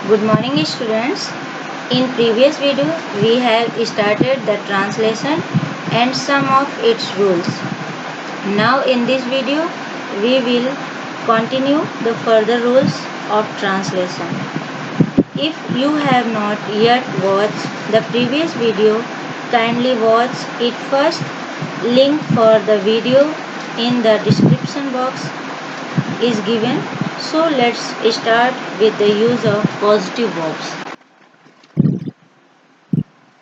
Good morning students. In previous video we have started the translation and some of its rules. Now in this video we will continue the further rules of translation. If you have not yet watched the previous video, kindly watch it first. Link for the video in the description box is given. So let's start with the use of positive verbs.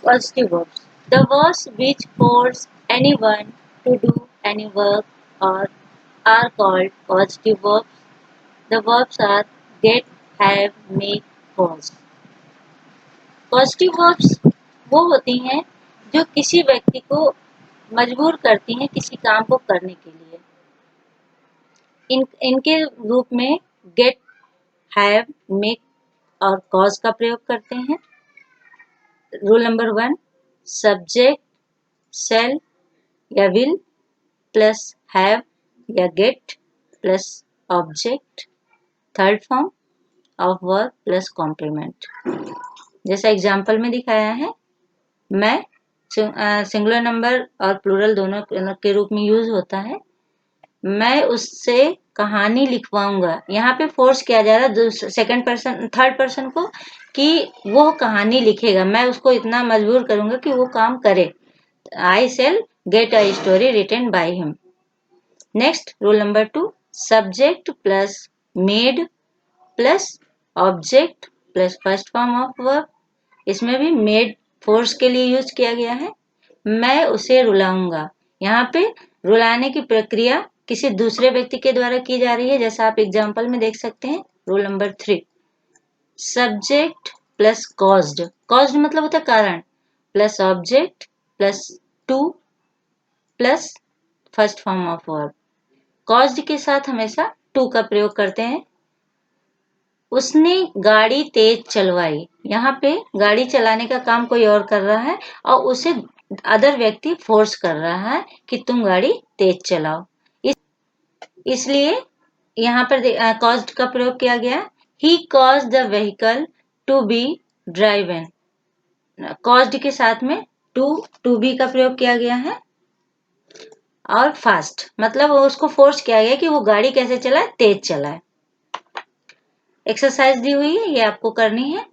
Positive verbs. The verbs which force anyone to do any work or are called positive verbs. The verbs are get, have, make, cause. Positive verbs वो होती हैं जो किसी व्यक्ति को मजबूर करती हैं किसी काम को करने के लिए। इनके रूप में गेट, हैव, मेक और कॉज का प्रयोग करते हैं। रूल नंबर 1, सब्जेक्ट शैल या विल प्लस हैव या get plus object, third form of verb plus complement. जैसा एग्जाम्पल में दिखाया है, मैं सिंगुलर नंबर और प्लूरल दोनों के रूप में यूज होता है। मैं उससे कहानी लिखवाऊंगा। यहाँ पे फोर्स किया जा रहा है सेकंड पर्सन थर्ड पर्सन को कि वो कहानी लिखेगा। मैं उसको इतना मजबूर करूंगा कि वो काम करे। I shall get a story written by him. Next rule number 2, subject plus made plus object plus first form of verb. इसमें भी मेड फोर्स के लिए यूज किया गया है। मैं उसे रुलाऊंगा। यहाँ पे रुलाने की प्रक्रिया किसी दूसरे व्यक्ति के द्वारा की जा रही है, जैसा आप एग्जाम्पल में देख सकते हैं। Rule number 3, subject plus caused. Caused मतलब होता है कारण, plus object plus two plus first form of verb. Caused के साथ हमेशा टू का प्रयोग करते हैं। उसने गाड़ी तेज चलवाई। यहाँ पे गाड़ी चलाने का काम कोई और कर रहा है और उसे अदर व्यक्ति फोर्स कर रहा है कि तुम गाड़ी तेज चलाओ। इसलिए यहाँ पर कॉज्ड का प्रयोग किया गया। He cause the vehicle to be driven. Caused के साथ में टू बी का प्रयोग किया गया है। और फास्ट मतलब उसको फोर्स किया गया कि वो गाड़ी कैसे चलाए, तेज चलाए। एक्सरसाइज दी हुई है, ये आपको करनी है।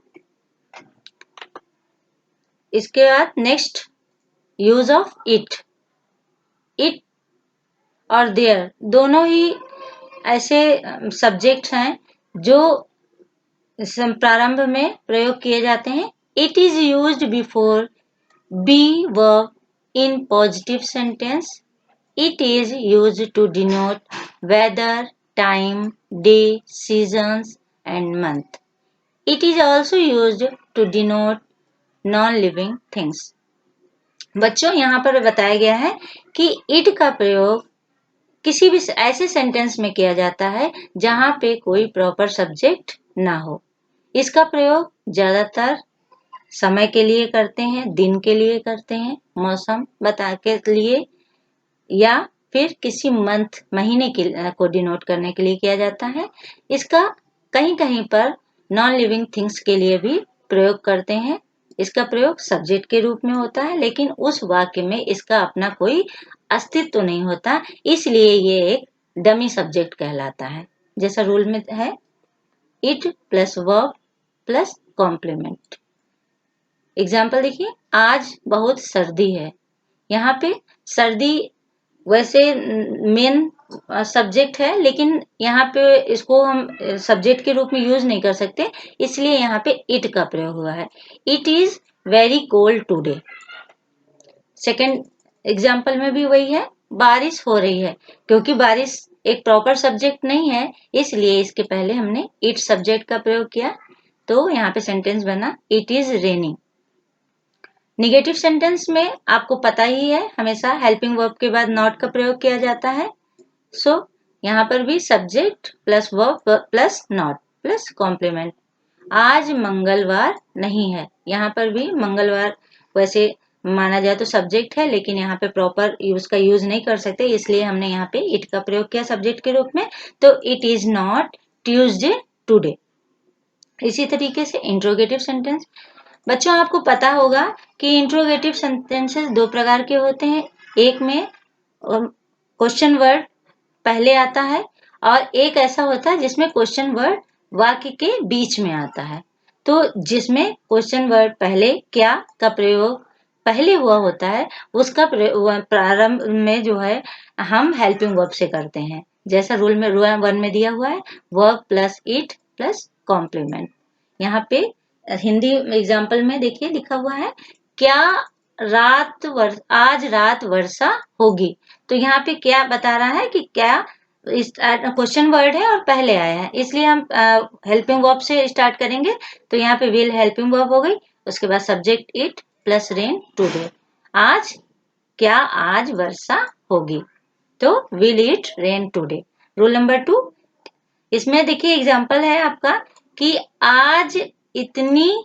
इसके बाद next, use of it. It और देयर दोनों ही ऐसे सब्जेक्ट्स हैं जो प्रारंभ में प्रयोग किए जाते हैं। It is used before be verb in positive sentence. It is used to denote weather, time, day, seasons and month. It is also used to denote non-living things. बच्चों यहाँ पर बताया गया है कि it का प्रयोग किसी भी ऐसे सेंटेंस में किया जाता है जहाँ पे कोई प्रॉपर सब्जेक्ट ना हो। इसका प्रयोग ज्यादातर समय के लिए करते हैं, दिन के लिए करते हैं, मौसम बता के लिए, या फिर किसी मंथ महीने को डिनोट करने के लिए किया जाता है। इसका कहीं कहीं पर नॉन लिविंग थिंग्स के लिए भी प्रयोग करते हैं। इसका प्रयोग सब्जेक्ट के रूप में होता है, लेकिन उस वाक्य में इसका अपना कोई अस्तित्व नहीं होता, इसलिए ये एक डमी सब्जेक्ट कहलाता है। जैसा रूल में है, it plus verb plus complement. Example देखिए, आज बहुत सर्दी है। यहाँ पे सर्दी वैसे मेन सब्जेक्ट है, लेकिन यहाँ पे इसको हम सब्जेक्ट के रूप में यूज नहीं कर सकते, इसलिए यहाँ पे इट का प्रयोग हुआ है। It is very cold today. Second example में भी वही है, बारिश हो रही है। क्योंकि बारिश एक प्रॉपर सब्जेक्ट नहीं है, इसलिए इसके पहले हमने इट सब्जेक्ट का प्रयोग किया, तो यहाँ पे सेंटेंस बना it is raining. Negative sentence में आपको पता ही है, हमेशा हेल्पिंग वर्ब के बाद नॉट का प्रयोग किया जाता है। सो यहाँ पर भी subject plus verb plus not plus complement. आज मंगलवार नहीं है। यहाँ पर भी मंगलवार वैसे माना जाए तो सब्जेक्ट है, लेकिन यहाँ पे प्रॉपर उसका यूज नहीं कर सकते, इसलिए हमने यहाँ पे इट का प्रयोग किया सब्जेक्ट के रूप में। तो it is not Tuesday today. इसी तरीके से इंट्रोगेटिव सेंटेंस। बच्चों आपको पता होगा कि इंट्रोगेटिव सेंटेंसेस दो प्रकार के होते हैं। एक में क्वेश्चन वर्ड पहले आता है और एक ऐसा होता है जिसमें क्वेश्चन वर्ड वाक्य के बीच में आता है। तो जिसमें क्वेश्चन वर्ड पहले क्या का प्रयोग पहले हुआ होता है उसका प्रारंभ में जो है हम हेल्पिंग वर्ब से करते हैं। जैसा रूल 1 में दिया हुआ है, verb plus it plus complement. यहाँ पे हिंदी एग्जाम्पल में देखिए लिखा हुआ है, क्या आज रात वर्षा होगी। तो यहाँ पे क्या बता रहा है कि क्या क्वेश्चन वर्ड है और पहले आया है, इसलिए हम हेल्पिंग वर्ब से स्टार्ट करेंगे। तो यहाँ पे विल हेल्पिंग वर्ब हो गई, उसके बाद subject it plus rain today. क्या आज वर्षा होगी, तो will it rain today. Rule number 2, इसमें देखिए एग्जाम्पल है आपका कि आज इतनी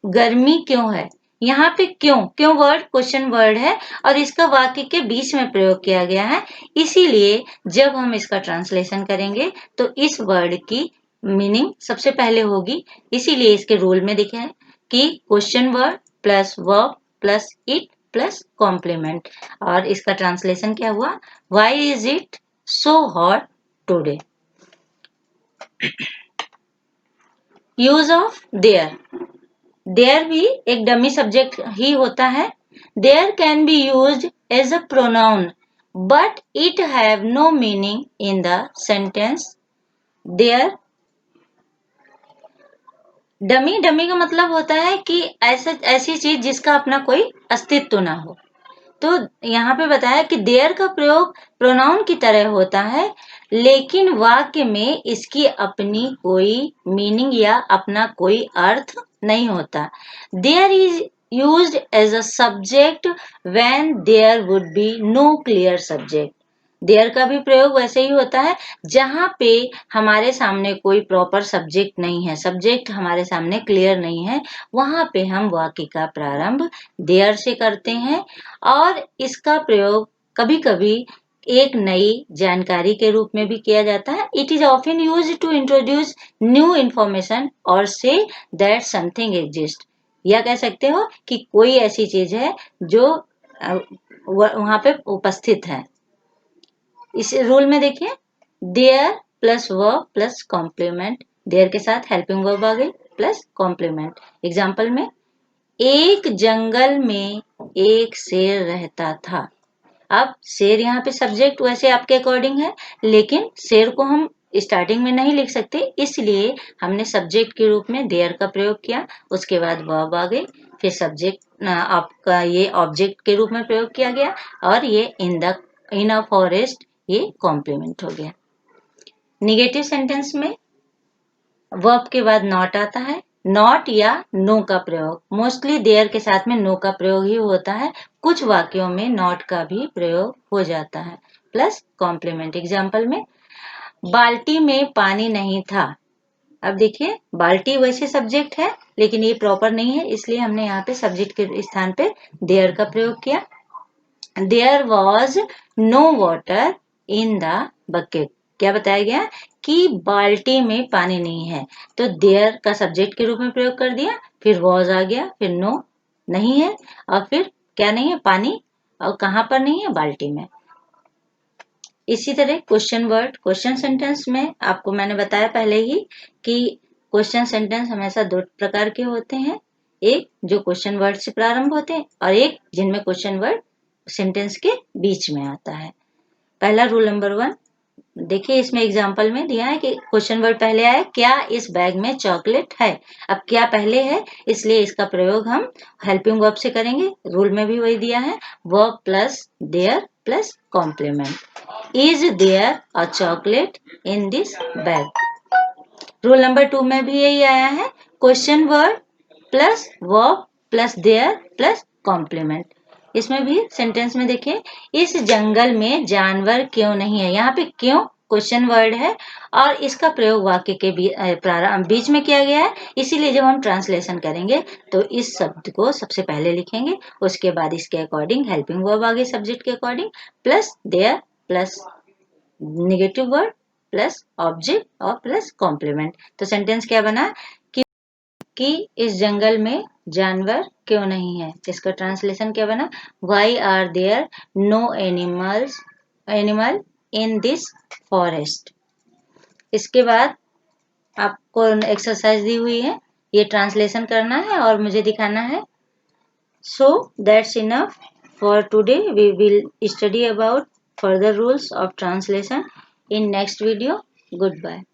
गर्मी क्यों है। यहाँ पे क्यों वर्ड क्वेश्चन वर्ड है और इसका वाक्य के बीच में प्रयोग किया गया है, इसीलिए जब हम इसका ट्रांसलेशन करेंगे तो इस वर्ड की मीनिंग सबसे पहले होगी। इसीलिए इसके रूल में दिखे है कि question word plus verb plus it plus complement. और इसका ट्रांसलेशन क्या हुआ, why is it so hot today. Use of there भी एक डमी सब्जेक्ट ही होता है। There can be used as a pronoun but it have no meaning in the sentence. There dummy का मतलब होता है कि ऐसी चीज जिसका अपना कोई अस्तित्व ना हो। तो यहाँ पे बताया कि देयर का प्रयोग प्रोनाउन की तरह होता है, लेकिन वाक्य में इसकी अपनी कोई मीनिंग या अपना कोई अर्थ नहीं होता। There is used as a subject when there would be no clear subject. There का भी प्रयोग वैसे ही होता है जहां पे हमारे सामने कोई प्रॉपर सब्जेक्ट नहीं है, सब्जेक्ट हमारे सामने क्लियर नहीं है, वहां पे हम वाक्य का प्रारंभ देयर से करते हैं। और इसका प्रयोग कभी कभी एक नई जानकारी के रूप में भी किया जाता है। It is often use to introduce new information और से दैट समथिंग एग्जिस्ट। या कह सकते हो कि कोई ऐसी चीज है जो वहां पे उपस्थित है। इस रूल में देखिए, there plus verb plus complement. There के साथ हेल्पिंग वर्ब आ गई प्लस कॉम्प्लीमेंट। एग्जाम्पल में, एक जंगल में एक शेर रहता था। अब शेर यहाँ पे सब्जेक्ट वैसे आपके अकॉर्डिंग है, लेकिन शेर को हम स्टार्टिंग में नहीं लिख सकते, इसलिए हमने सब्जेक्ट के रूप में देयर का प्रयोग किया। उसके बाद वर्ब आ गई, फिर सब्जेक्ट आपका ये ऑब्जेक्ट के रूप में प्रयोग किया गया, और ये इन अ फॉरेस्ट ये कॉम्प्लीमेंट हो गया। निगेटिव सेंटेंस में वर्ब के बाद नॉट आता है। नॉट या नो का प्रयोग, मोस्टली देयर के साथ में नो का प्रयोग ही होता है, कुछ वाक्यों में नॉट का भी प्रयोग हो जाता है प्लस कॉम्प्लीमेंट। एग्जाम्पल में, बाल्टी में पानी नहीं था। अब देखिए, बाल्टी वैसे सब्जेक्ट है लेकिन ये प्रॉपर नहीं है, इसलिए हमने यहाँ पे सब्जेक्ट के स्थान पे देयर का प्रयोग किया। There was no water in the bucket. क्या बताया गया कि बाल्टी में पानी नहीं है, तो देयर का सब्जेक्ट के रूप में प्रयोग कर दिया, फिर वॉज आ गया, फिर नो नहीं है, और फिर क्या नहीं है, पानी। और कहाँ पर नहीं है, बाल्टी में। इसी तरह क्वेश्चन वर्ड क्वेश्चन सेंटेंस में आपको मैंने बताया पहले ही कि क्वेश्चन सेंटेंस हमेशा दो प्रकार के होते हैं, एक जो क्वेश्चन वर्ड से प्रारंभ होते हैं और एक जिनमें क्वेश्चन वर्ड सेंटेंस के बीच में आता है। पहला रूल नंबर 1 देखिए, इसमें एग्जाम्पल में दिया है कि क्वेश्चन वर्ड पहले आया, क्या इस बैग में चॉकलेट है। अब क्या पहले है, इसलिए इसका प्रयोग हम हेल्पिंग वर्ब से करेंगे। रूल में भी वही दिया है, verb plus there plus complement. Is there a chocolate in this bag. Rule number 2 में भी यही आया है, question word plus verb plus there plus complement. इसमें भी सेंटेंस में देखिए, इस जंगल में जानवर क्यों नहीं है। यहाँ पे क्यों क्वेश्चन वर्ड है और इसका प्रयोग वाक्य के बीच में किया गया है, इसीलिए जब हम ट्रांसलेशन करेंगे तो इस शब्द को सबसे पहले लिखेंगे, उसके बाद इसके अकॉर्डिंग हेल्पिंग वर्ब आगे सब्जेक्ट के according plus there plus negative word plus object और प्लस कॉम्प्लीमेंट। तो सेंटेंस क्या बना कि कि इस जंगल में जानवर क्यों नहीं है। इसका ट्रांसलेशन क्या बना, why are there no animal in this forest. इसके बाद आपको एक्सरसाइज दी हुई है, ये ट्रांसलेशन करना है और मुझे दिखाना है। So that's enough for today. We will study about further rules of translation in next video. Goodbye.